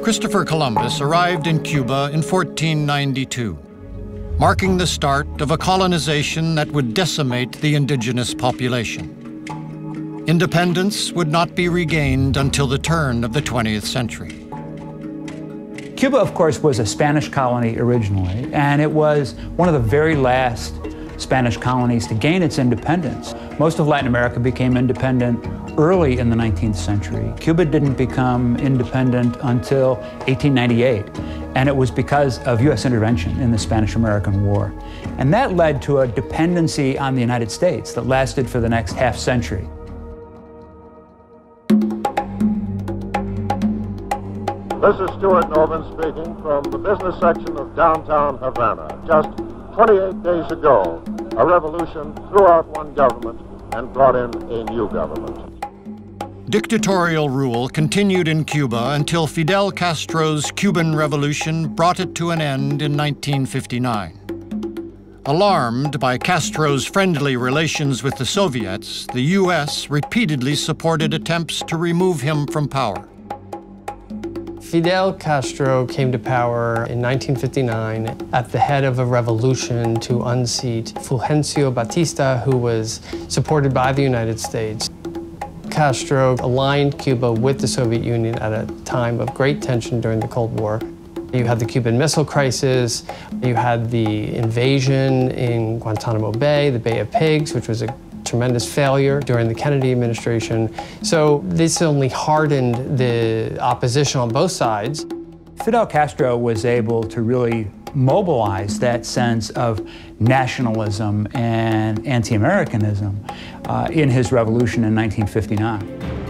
Christopher Columbus arrived in Cuba in 1492, marking the start of a colonization that would decimate the indigenous population. Independence would not be regained until the turn of the 20th century. Cuba, of course, was a Spanish colony originally, and it was one of the very last Spanish colonies to gain its independence. Most of Latin America became independent early in the 19th century. Cuba didn't become independent until 1898, and it was because of U.S. intervention in the Spanish-American War. And that led to a dependency on the United States that lasted for the next half century. This is Stuart Novin speaking from the business section of downtown Havana. Just 28 days ago, a revolution threw out one government and brought in a new government. Dictatorial rule continued in Cuba until Fidel Castro's Cuban Revolution brought it to an end in 1959. Alarmed by Castro's friendly relations with the Soviets, the U.S. repeatedly supported attempts to remove him from power. Fidel Castro came to power in 1959 at the head of a revolution to unseat Fulgencio Batista, who was supported by the United States. Castro aligned Cuba with the Soviet Union at a time of great tension during the Cold War. You had the Cuban Missile Crisis, you had the invasion in Guantanamo Bay, the Bay of Pigs, which was a tremendous failure during the Kennedy administration. So this only hardened the opposition on both sides. Fidel Castro was able to really mobilize that sense of nationalism and anti-Americanism in his revolution in 1959.